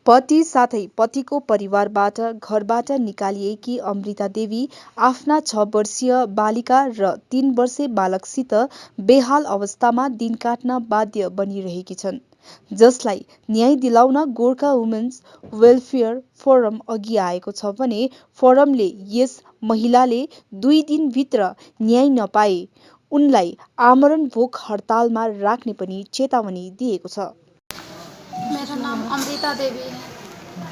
पति साथै पतिको परिवारबाट घरबाट निकालिएकी अमृता देवी आफ्ना 6 वर्षीय बालिका र 3 वर्षे बालकसित बेहाल अवस्थामा दिन काट्न बाध्य बनिरहेकी छन्, जसलाई न्याय दिलाउन गोर्खा वुमेन्स वेलफेयर फोरम अघि आएको छ भने फोरमले यस महिलाले 2 दिनभित्र न्याय नपाए उनलाई आमरण भोक हडतालमा राख्ने पनि चेतावनी दिएको छ। मेरा नाम अमृता देवी है।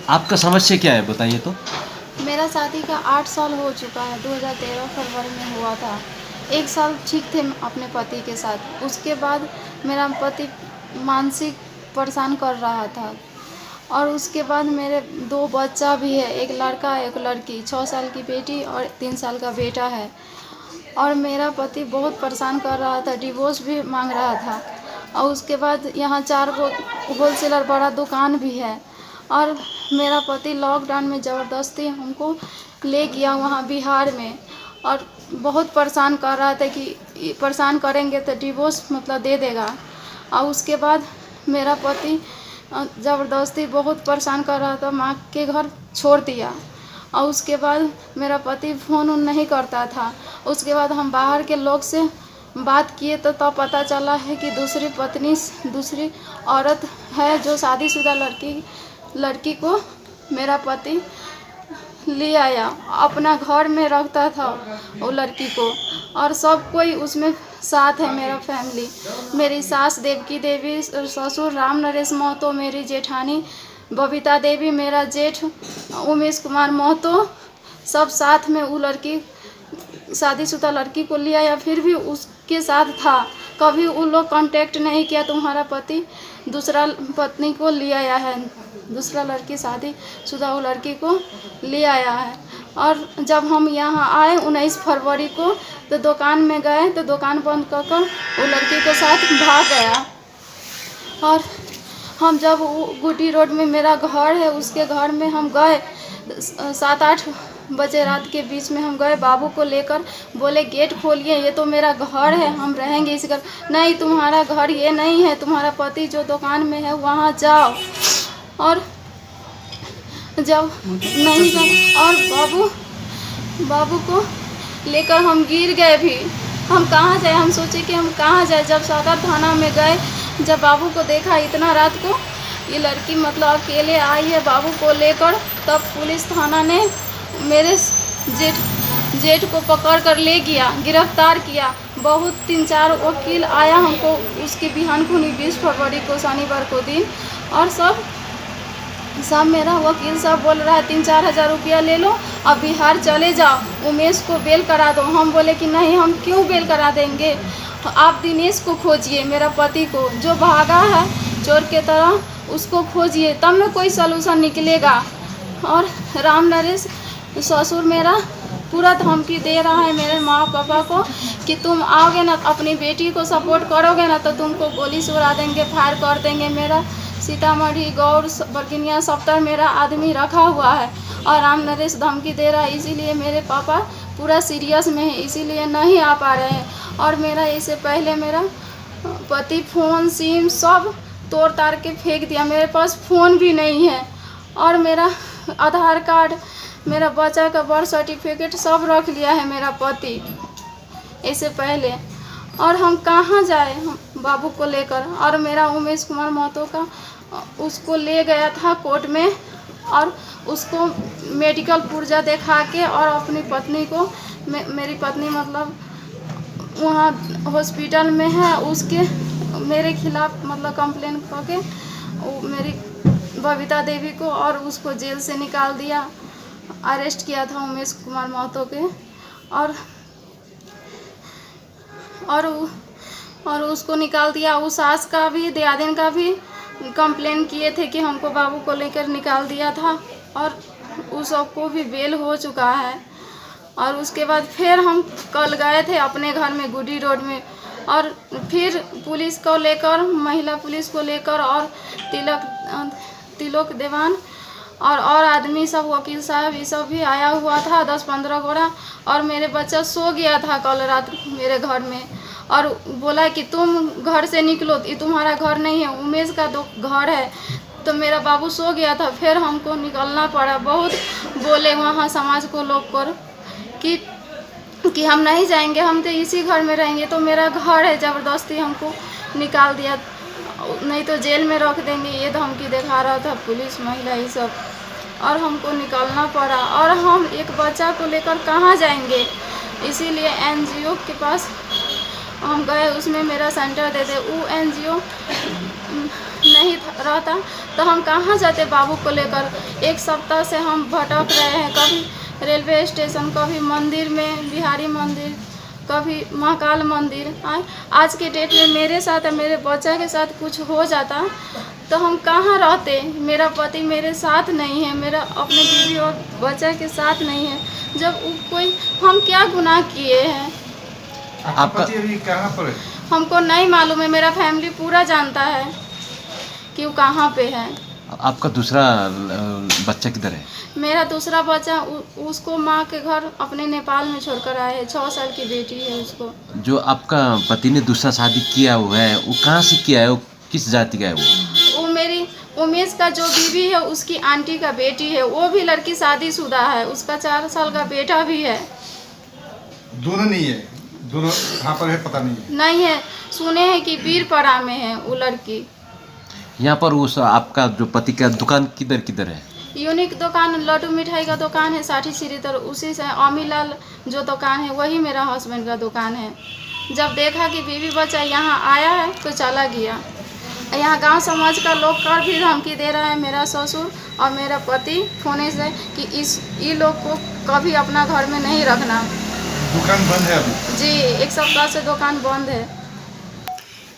आपका समस्या क्या है बताइए तो। मेरा शादी का 8 साल हो चुका है। 2013 फरवरी में हुआ था। 1 साल ठीक थे अपने पति के साथ। उसके बाद मेरा पति मानसिक परेशान कर रहा था और उसके बाद मेरे 2 बच्चा भी है, एक लड़का एक लड़की, 6 साल की बेटी और 3 साल का बेटा है। और मेरा पति बहुत परेशान कर रहा था, डिवोर्स भी मांग रहा था। और उसके बाद यहाँ 4 गो होलसेलर बड़ा दुकान भी है और मेरा पति लॉकडाउन में ज़बरदस्ती हमको ले गया वहाँ बिहार में और बहुत परेशान कर रहा था कि परेशान करेंगे तो डिवोर्स मतलब दे देगा। और उसके बाद मेरा पति ज़बरदस्ती बहुत परेशान कर रहा था, माँ के घर छोड़ दिया। और उसके बाद मेरा पति फ़ोन नहीं करता था। उसके बाद हम बाहर के लोग से बात किए तो तब पता चला है कि दूसरी औरत है जो शादीशुदा लड़की को मेरा पति ले आया, अपना घर में रखता था वो लड़की को। और सब कोई उसमें साथ है, मेरा फैमिली, मेरी सास देवकी देवी, ससुर राम नरेश महतो, मेरी जेठानी बबीता देवी, मेरा जेठ उमेश कुमार महतो, सब साथ में वो लड़की शादीशुदा लड़की को लिया या फिर भी उसके साथ था। कभी उन लोग कांटेक्ट नहीं किया। तुम्हारा पति दूसरा पत्नी को ले आया है, दूसरा लड़की शादीशुदा वो लड़की को ले आया है। और जब हम यहाँ आए 19 फरवरी को तो दुकान में गए तो दुकान बंद कर वो लड़की के साथ भाग गया। और हम जब गुटी रोड में मेरा घर है उसके घर में हम गए 7-8 बजे रात के बीच में हम गए, बाबू को लेकर बोले गेट खोलिए, ये तो मेरा घर है, हम रहेंगे इसी घर। नहीं, तुम्हारा घर ये नहीं है, तुम्हारा पति जो दुकान में है वहाँ जाओ। और जब नहीं गए और बाबू को लेकर हम गिर गए भी। हम कहाँ जाए, हम सोचे कि हम कहाँ जाए। जब सदर थाना में गए, जब बाबू को देखा इतना रात को ये लड़की मतलब अकेले आई है बाबू को लेकर, तब पुलिस थाना ने मेरे जेठ को पकड़ कर ले गया, गिरफ्तार किया। बहुत 3-4 वकील आया हमको उसके बिहान को 20 फरवरी को शनिवार को दिन। और सब मेरा वकील सब बोल रहा है 3-4 हज़ार रुपया ले लो अब बिहार चले जाओ, उमेश को बेल करा दो। हम बोले कि नहीं, हम क्यों बेल करा देंगे, आप दिनेश को खोजिए, मेरा पति को जो भागा है चोर के तरह, उसको खोजिए, तब में कोई सलूशन निकलेगा। और राम नरेश ससुर मेरा पूरा धमकी दे रहा है मेरे माँ पापा को कि तुम आओगे ना, अपनी बेटी को सपोर्ट करोगे ना तो तुमको गोली से उड़ा देंगे, फायर कर देंगे। मेरा सीतामढ़ी गौर बरगिनिया सप्तर मेरा आदमी रखा हुआ है और राम नरेश धमकी दे रहा है, इसीलिए मेरे पापा पूरा सीरियस में है, इसीलिए नहीं आ पा रहे हैं। और मेरा इससे पहले मेरा पति फ़ोन सिम सब तोड़ ताड़ के फेंक दिया, मेरे पास फ़ोन भी नहीं है। और मेरा आधार कार्ड, मेरा बच्चा का बर्थ सर्टिफिकेट सब रख लिया है मेरा पति इससे पहले। और हम कहाँ जाए बाबू को लेकर। और मेरा उमेश कुमार महतो का उसको ले गया था कोर्ट में और उसको मेडिकल पुर्जा दिखा के और अपनी पत्नी को, मेरी पत्नी मतलब वहाँ हॉस्पिटल में है, उसके मेरे खिलाफ मतलब कंप्लेन करके मेरी बबीता देवी को और उसको जेल से निकाल दिया, अरेस्ट किया था उमेश कुमार महतो के। और उसको निकाल दिया। उस सास का भी दियादिन का भी कंप्लेन किए थे कि हमको बाबू को लेकर निकाल दिया था और उस सबको भी बेल हो चुका है। और उसके बाद फिर हम कल गए थे अपने घर में गुडी रोड में और फिर पुलिस को लेकर, महिला पुलिस को लेकर और तिलोक देवान और आदमी सब, वकील साहब ये सब भी आया हुआ था 10-15 गोरा। और मेरे बच्चा सो गया था कल रात मेरे घर में और बोला कि तुम घर से निकलो, ये तुम्हारा घर नहीं है, उमेश का घर है, तो मेरा बाबू सो गया था, फिर हमको निकलना पड़ा। बहुत बोले वहाँ समाज को लोग कर कि हम नहीं जाएंगे, हम तो इसी घर में रहेंगे। तो मेरा घर है, ज़बरदस्ती हमको निकाल दिया, नहीं तो जेल में रख देंगे, ये धमकी दिखा रहा था पुलिस, महिला, ये सब। और हमको निकलना पड़ा, और हम एक बच्चा को लेकर कहाँ जाएंगे। इसीलिए NGO के पास हम गए, उसमें मेरा सेंटर दे दे। वो NGO नहीं रहता तो हम कहाँ जाते बाबू को लेकर। एक सप्ताह से हम भटक रहे हैं, कभी रेलवे स्टेशन, कभी मंदिर में, बिहारी मंदिर, कभी महाकाल मंदिर। आज के डेट में मेरे साथ या मेरे बच्चा के साथ कुछ हो जाता तो हम कहाँ रहते। मेरा पति मेरे साथ नहीं है, मेरा अपने बीवी और बच्चा के साथ नहीं है। जब कोई, हम क्या गुनाह किए हैं? आपका पति अभी कहाँ पर है? हमको नहीं मालूम है, मेरा फैमिली पूरा जानता है कि वो कहाँ पे है। आपका दूसरा बच्चा किधर है? मेरा दूसरा बच्चा उसको माँ के घर अपने नेपाल में छोड़कर आए हैं। 6 साल की बेटी है उसको। जो आपका पति ने दूसरा शादी किया हुआ है, वो कहाँ से किया है? वो किस जाति का है? वो मेरी उमेश का जो बीवी है, उसकी आंटी का बेटी है। वो भी लड़की शादीशुदा है, उसका 4 साल का बेटा भी है। दोनों नहीं है? दोनों कहाँ पर है पता नहीं है? नहीं है, सुने हैं कि बीरपड़ा में है वो लड़की। यहाँ पर उस आपका जो पति का दुकान किधर किधर है? यूनिक दुकान, लड्डू मिठाई का दुकान है 60 सीढ़ी तर, उसी से अमीलाल जो दुकान है वही मेरा हस्बैंड का दुकान है। जब देखा कि बीवी बच्चा यहाँ आया है तो चला गया। यहाँ गांव समाज का लोग कर भी धमकी दे रहा है, मेरा ससुर और मेरा पति फोने से, कि ये लोग को कभी अपना घर में नहीं रखना। दुकान बंद है अभी? जी, 1 सप्ताह से दुकान बंद है।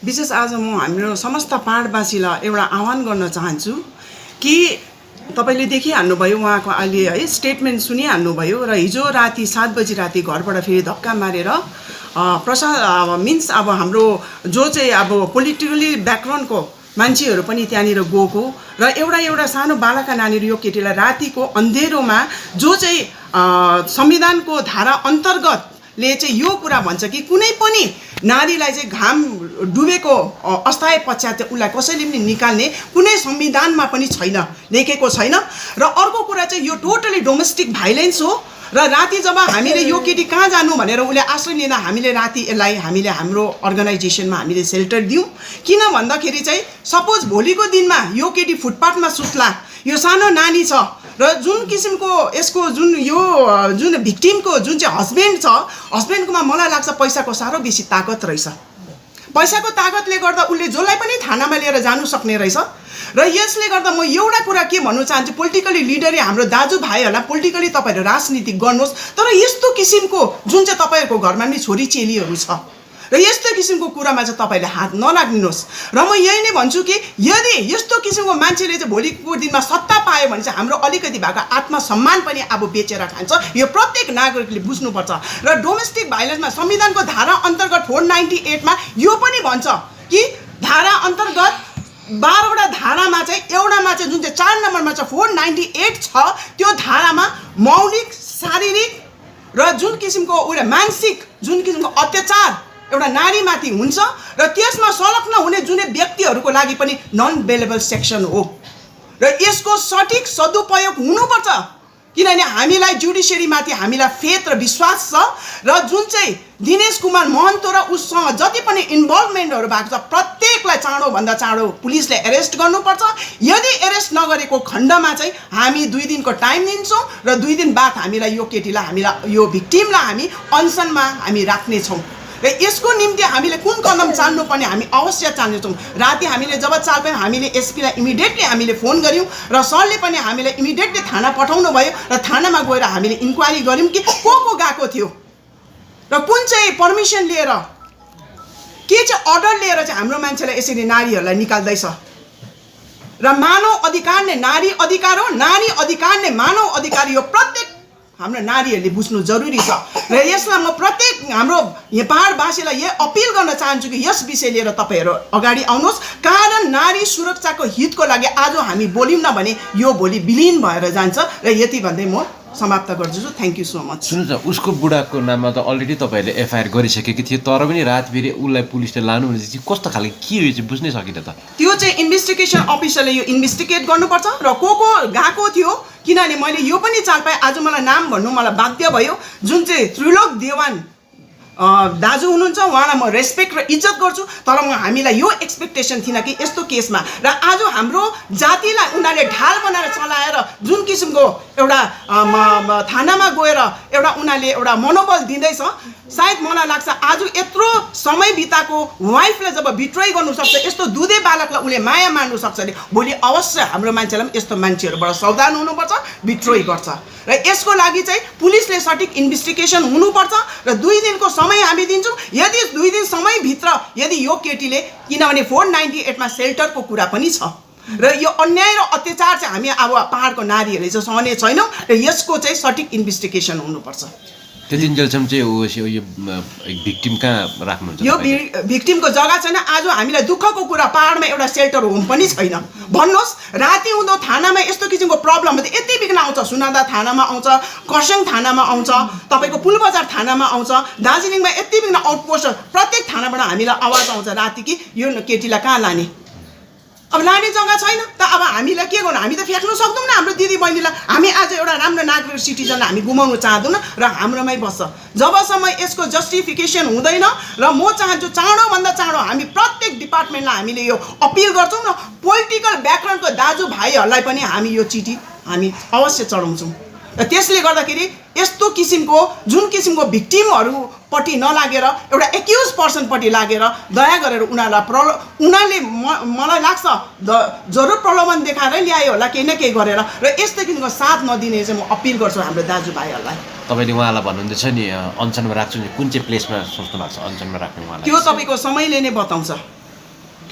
विशेष आज म हाम्रो समस्त पहाडवासीलाई एउटा आह्वान गर्न चाहन्छु कि तपाईले देखिहाल्नुभयो उहाँको अहिले है स्टेटमेन्ट सुनिहाल्नुभयो र हिजो राति 7 बजी राति घरबाट फेरि धक्का मारेर मिन्स अब हाम्रो जो चाहिँ अब पोलिटिकली ब्याकग्राउन्डको मान्छेहरू पनि त्यहाँनिर गएको र एउटा सानो बालका नानीहरू यो केटीलाई रातिको अन्धेरोमा जो चाहिँ संविधानको धारा अन्तर्गतले चाहिँ यो कुरा भन्छ कि कुनै पनि नारीलाई चाहिँ घाम डुबेको अस्थायी पश्चात चाहिँ उसलाई कसैले पनि निकाल्ने कुनै संविधानमा पनि छैन, लेखेको छैन। र अर्को कुरा चाहिँ यो टोटली डोमेस्टिक भाइलेन्स हो। र राति जब हामीले यो केटी कहाँ जानु भनेर उसले आश्रय लिँदा हामीले राति यसलाई हामीले हाम्रो अर्गनाइजेसनमा हामीले सेल्टर दियौँ। किन भन्दाखेरि चाहिँ सपोज भोलिको दिनमा यो केटी फुटपाथमा सुत्ला, यो सानो नानी छ र जुन किसिमको यसको जुन भिक्टिमको जुन चाहिँ हस्बेन्ड छ, हस्बेन्डकोमा मलाई लाग्छ पैसाको साह्रो बेसी ताकत रहेछ। पैसाको ताकतले गर्दा उसले जसलाई पनि थानामा लिएर जानु सक्ने रहेछ। र यसले गर्दा म एउटा कुरा के भन्नु चाहन्छु, पोलिटिकली लिडरले हाम्रो दाजुभाइहरूलाई पोलिटिकली तपाईँहरू राजनीति गर्नुहोस्, तर यस्तो किसिमको जुन चाहिँ तपाईँहरूको घरमा नि छोरी चेलीहरू छ र यस्तो किसिमको कुरामा चाहिँ तपाईँले हात नलाग्नुहोस्। र म यही नै भन्छु कि यदि यस्तो किसिमको मान्छेले चाहिँ भोलिको दिनमा सत्ता पायो भने चाहिँ हाम्रो अलिकति भएको आत्मसम्मान पनि अब बेचेर खान्छ। यो प्रत्येक नागरिकले बुझ्नुपर्छ। र डोमेस्टिक भाइलेन्समा संविधानको धारा अन्तर्गत 498 मा यो पनि भन्छ कि धारा अन्तर्गत 12वटा धारामा चाहिँ एउटामा चाहिँ जुन चाहिँ 4 नम्बरमा चाहिँ 498 छ, त्यो धारामा मौलिक, शारीरिक र जुन किसिमको एउटा मानसिक जुन किसिमको अत्याचार एउटा नारीमाथि हुन्छ र त्यसमा संलग्न हुने जुनै व्यक्तिहरूको लागि पनि नन बेलेबल सेक्सन हो र यसको सठिक सदुपयोग हुनुपर्छ। किनभने हामीलाई जुडिसियरीमाथि हामीलाई फेथ र विश्वास छ र जुन चाहिँ दिनेश कुमार महन्त र उससँग जति पनि इन्भल्भमेन्टहरू भएको छ प्रत्येकलाई चाँडोभन्दा चाँडो पुलिसले एरेस्ट गर्नुपर्छ। यदि एरेस्ट नगरेको खण्डमा चाहिँ हामी 2 दिनको टाइम दिन्छौँ र 2 दिन बाद हामीलाई यो केटीलाई हामीलाई यो भिक्टिमलाई हामी अनसनमा हामी राख्नेछौँ। र यसको निम्ति हामीले कुन कदम चाल्नुपर्ने हामी अवश्य चाल्नेछौँ। राति हामीले जब चाल पायौँ हामीले एसपीलाई इमिडिएटली हामीले फोन गऱ्यौँ र सरले पनि हामीलाई इमिडिएटली थाना पठाउनु भयो र थानामा गएर हामीले इन्क्वायरी गऱ्यौँ कि को गएको थियो र कुन चाहिँ परमिसन लिएर के चाहिँ अर्डर लिएर चाहिँ हाम्रो मान्छेलाई यसरी नारीहरूलाई निकाल्दैछ। र मानव अधिकार नै नारी अधिकार हो, नारी अधिकार नै मानव अधिकार, यो प्रत्येक हाम्रो नारीहरूले बुझ्नु जरुरी छ। र यसलाई म प्रत्येक हाम्रो यहाँ पहाडवासीलाई यही अपिल गर्न चाहन्छु कि यस विषय लिएर तपाईँहरू अगाडि आउनुहोस्। कारण नारी सुरक्षाको हितको लागि आज हामी बोल्यौँ न भने यो भोलि विलीन भएर जान्छ। र यति भन्दै म समाप्त गर्छु। Thank you so much. सुन्नुहोस् न, उसको बुढाको नाममा त अलरेडी तपाईँहरूले एफआइआर गरिसकेकी थियो, तर पनि रात फेरि उसलाई पुलिसले लानु भने चाहिँ कस्तो खाले के हो यो चाहिँ बुझ्नै सकिनँ त। त्यो चाहिँ इन्भेस्टिगेसन अफिसरले यो इन्भेस्टिगेट गर्नुपर्छ र को गएको थियो, किनभने मैले यो पनि चाल पाएँ, आज मलाई नाम भन्नु मलाई बाध्य भयो। जुन चाहिँ त्रिलोक देवान दाजु हुनुहुन्छ, उहाँलाई म रेस्पेक्ट र इज्जत गर्छु, तर हामीलाई यो एक्सपेक्टेसन थिएन कि यस्तो केसमा र आज हाम्रो जातिलाई उनीहरूले ढाल बनाएर चलाएर जुन किसिमको एउटा थानामा गएर एउटा उनीहरूले एउटा मनोबल दिँदैछ, सायद मलाई लाग्छ आज यत्रो समय बिताएको वाइफलाई जब बिट्रोय गर्नु सक्छ, यस्तो दुधे बालकलाई उसले माया मार्नु सक्छ भने भोलि अवश्य हाम्रो मान्छेलाई पनि यस्तो मान्छेहरूबाट सावधान हुनुपर्छ, बिट्रोय गर्छ। र यसको लागि चाहिँ पुलिसले सठिक इन्भेस्टिगेसन हुनुपर्छ र 2 दिनको समय हामी दिन्छौँ। यदि 2 दिन समयभित्र यदि यो केटीले, किनभने 498 सेल्टरको कुरा पनि छ र यो अन्याय र अत्याचार चाहिँ हामी अब पहाडको नारीहरूले चाहिँ सहने छैनौँ र यसको चाहिँ सठिक इन्भेस्टिगेसन हुनुपर्छ। त्यतिन्जेलसम्म चाहिँ यो भिक्टिम कहाँ राख्नुहुन्छ? यो भिक्टिमको जग्गा छैन। आज हामीलाई दुःखको कुरा, पहाडमा एउटा सेल्टर होम पनि छैन। भन्नुहोस्, राति हुँदो थानामा यस्तो किसिमको प्रब्लम हुन्छ, यति बिघ्न आउँछ, सुनादा थानामा आउँछ, खरसाङ थानामा आउँछ, तपाईँको पुलबजार थानामा आउँछ, दार्जिलिङमा यति बिघ्न आउटपोस्ट, प्रत्येक थानाबाट हामीलाई आवाज आउँछ राति कि यो केटीलाई कहाँ लाने। अब लाने जग्गा छैन त अब हामीलाई के गर्नु? हामी त फ्याँक्नु सक्दैनौँ न हाम्रो दिदी बहिनीलाई। हामी आज एउटा राम्रो नागरिक सिटिजन हामी गुमाउनु चाहँदैनौँ र हाम्रोमै बस्छ। जबसम्म यसको जस्टिफिकेसन हुँदैन र म चाहन्छु चाँडोभन्दा चाँडो हामी प्रत्येक डिपार्टमेन्टलाई हामीले यो अपिल गर्छौँ र पोलिटिकल ब्याकग्राउन्डको दाजुभाइहरूलाई पनि हामी यो चिठी हामी अवश्य चढाउँछौँ। र त्यसले गर्दाखेरि यस्तो किसिमको जुन किसिमको भिक्टिमहरूपट्टि नलागेर एउटा एक्युज पर्सनपट्टि लागेर दया गरेर उनीहरूले मलाई लाग्छ जरुर प्रलोभन देखाएरै ल्यायो होला केही न केही गरेर, र यस्तो किसिमको साथ नदिने चाहिँ म अपिल गर्छु हाम्रो दाजुभाइहरूलाई। तपाईँले उहाँलाई भन्नुहुँदैछ नि अनसनमा राख्छु नि, कुन चाहिँ प्लेसमा सोच्नु भएको छ अनसनमा राख्ने उहाँलाई? त्यो तपाईँको समयले नै बताउँछ।